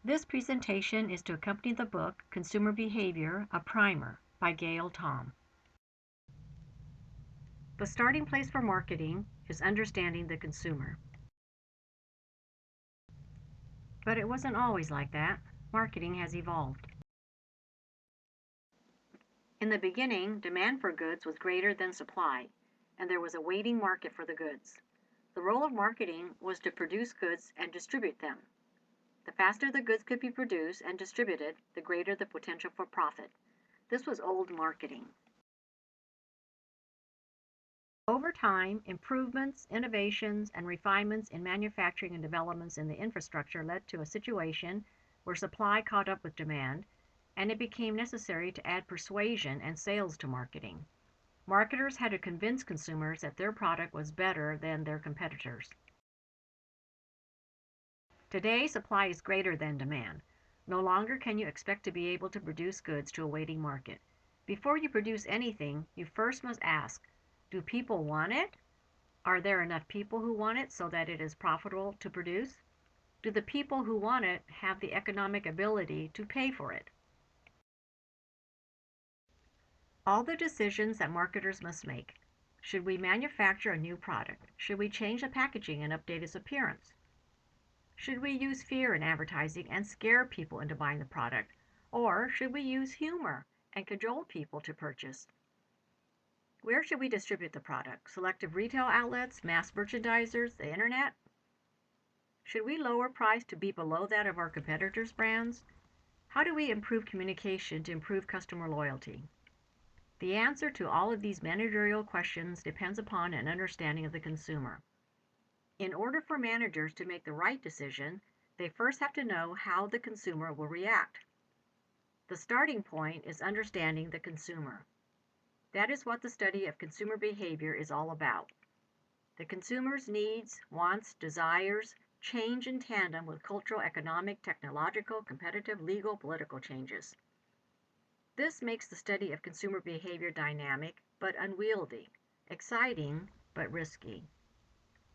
This presentation is to accompany the book Consumer Behavior, a Primer by Gail. The starting place for marketing is understanding the consumer. But it wasn't always like that. Marketing has evolved. In the beginning, demand for goods was greater than supply, and there was a waiting market for the goods. The role of marketing was to produce goods and distribute them. The faster the goods could be produced and distributed, the greater the potential for profit. This was old marketing. Over time, improvements, innovations, and refinements in manufacturing and developments in the infrastructure led to a situation where supply caught up with demand, and it became necessary to add persuasion and sales to marketing. Marketers had to convince consumers that their product was better than their competitors. Today, supply is greater than demand. No longer can you expect to be able to produce goods to a waiting market. Before you produce anything, you first must ask, do people want it? Are there enough people who want it so that it is profitable to produce? Do the people who want it have the economic ability to pay for it? All the decisions that marketers must make. Should we manufacture a new product? Should we change the packaging and update its appearance? Should we use fear in advertising and scare people into buying the product? Or should we use humor and cajole people to purchase? Where should we distribute the product? Selective retail outlets, mass merchandisers, the internet? Should we lower price to be below that of our competitors' brands? How do we improve communication to improve customer loyalty? The answer to all of these managerial questions depends upon an understanding of the consumer. In order for managers to make the right decision, they first have to know how the consumer will react. The starting point is understanding the consumer. That is what the study of consumer behavior is all about. The consumer's needs, wants, desires change in tandem with cultural, economic, technological, competitive, legal, political changes. This makes the study of consumer behavior dynamic but unwieldy, exciting but risky,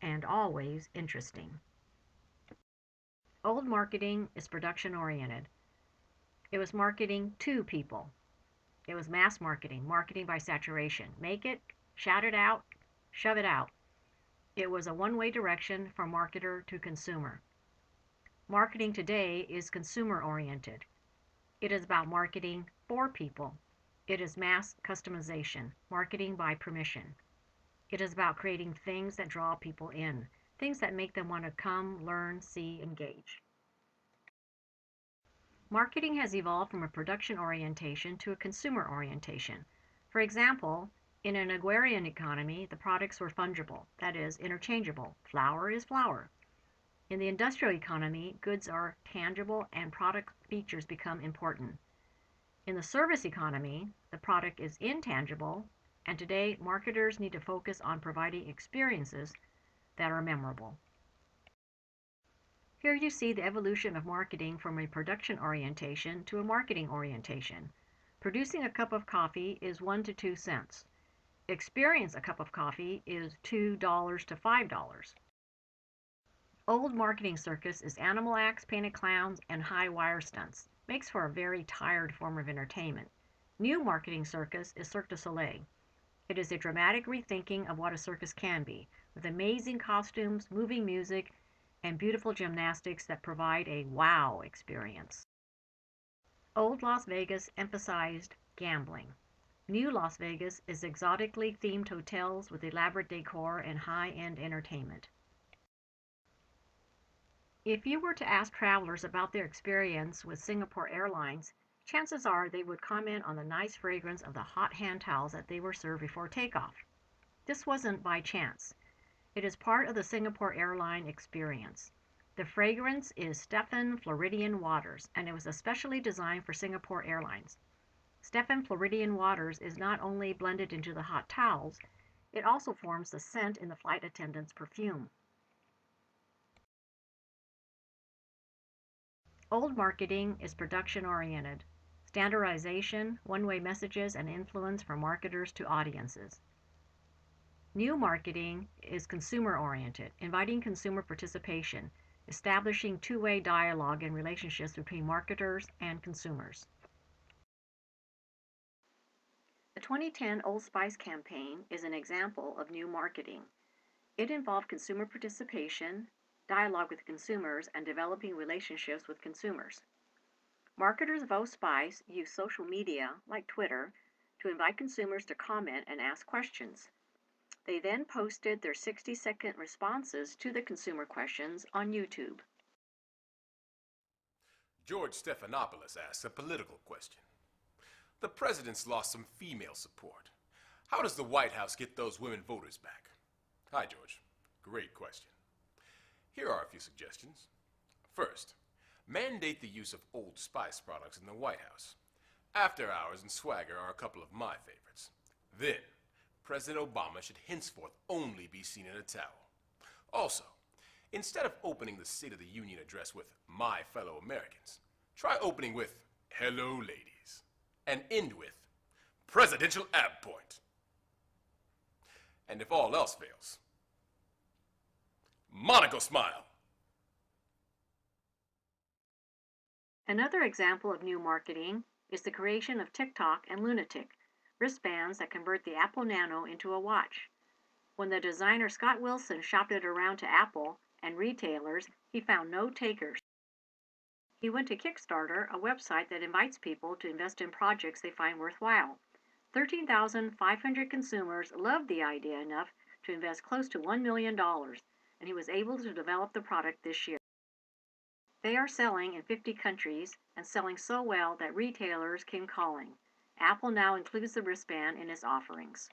and always interesting. Old marketing is production-oriented. It was marketing to people. It was mass marketing, marketing by saturation. Make it, shout it out, shove it out. It was a one-way direction from marketer to consumer. Marketing today is consumer-oriented. It is about marketing for people. It is mass customization, marketing by permission. It is about creating things that draw people in, things that make them want to come, learn, see, engage. Marketing has evolved from a production orientation to a consumer orientation. For example, in an agrarian economy, the products were fungible, that is, interchangeable. Flour is flour. In the industrial economy, goods are tangible and product features become important. In the service economy, the product is intangible, and today marketers need to focus on providing experiences that are memorable. Here you see the evolution of marketing from a production orientation to a marketing orientation. Producing a cup of coffee is 1 to 2 cents. Experience a cup of coffee is $2 to $5. Old marketing circus is animal acts, painted clowns, and high wire stunts. Makes for a very tired form of entertainment. New marketing circus is Cirque du Soleil. It is a dramatic rethinking of what a circus can be, with amazing costumes, moving music, and beautiful gymnastics that provide a wow experience. Old Las Vegas emphasized gambling. New Las Vegas is exotically themed hotels with elaborate decor and high-end entertainment. If you were to ask travelers about their experience with Singapore Airlines, chances are they would comment on the nice fragrance of the hot hand towels that they were served before takeoff. This wasn't by chance. It is part of the Singapore airline experience. The fragrance is Stephan Floridian Waters, and it was especially designed for Singapore Airlines. Stephan Floridian Waters is not only blended into the hot towels, it also forms the scent in the flight attendant's perfume. Old marketing is production-oriented. Standardization, one-way messages, and influence from marketers to audiences. New marketing is consumer-oriented, inviting consumer participation, establishing two-way dialogue and relationships between marketers and consumers. The 2010 Old Spice campaign is an example of new marketing. It involved consumer participation, dialogue with consumers, and developing relationships with consumers. Marketers of Old Spice used social media, like Twitter, to invite consumers to comment and ask questions. They then posted their 60-second responses to the consumer questions on YouTube. George Stephanopoulos asks a political question. The president's lost some female support. How does the White House get those women voters back? Hi, George. Great question. Here are a few suggestions. First, mandate the use of Old Spice products in the White House. After Hours and Swagger are a couple of my favorites. Then, President Obama should henceforth only be seen in a towel. Also, instead of opening the State of the Union address with "My fellow Americans," try opening with "Hello, ladies," and end with "Presidential ab point." And if all else fails, Monaco smile. Another example of new marketing is the creation of TikTok and Lunatic, wristbands that convert the Apple Nano into a watch. When the designer Scott Wilson shopped it around to Apple and retailers, he found no takers. He went to Kickstarter, a website that invites people to invest in projects they find worthwhile. 13,500 consumers loved the idea enough to invest close to $1 million, and he was able to develop the product this year. They are selling in 50 countries and selling so well that retailers came calling. Apple now includes the wristband in its offerings.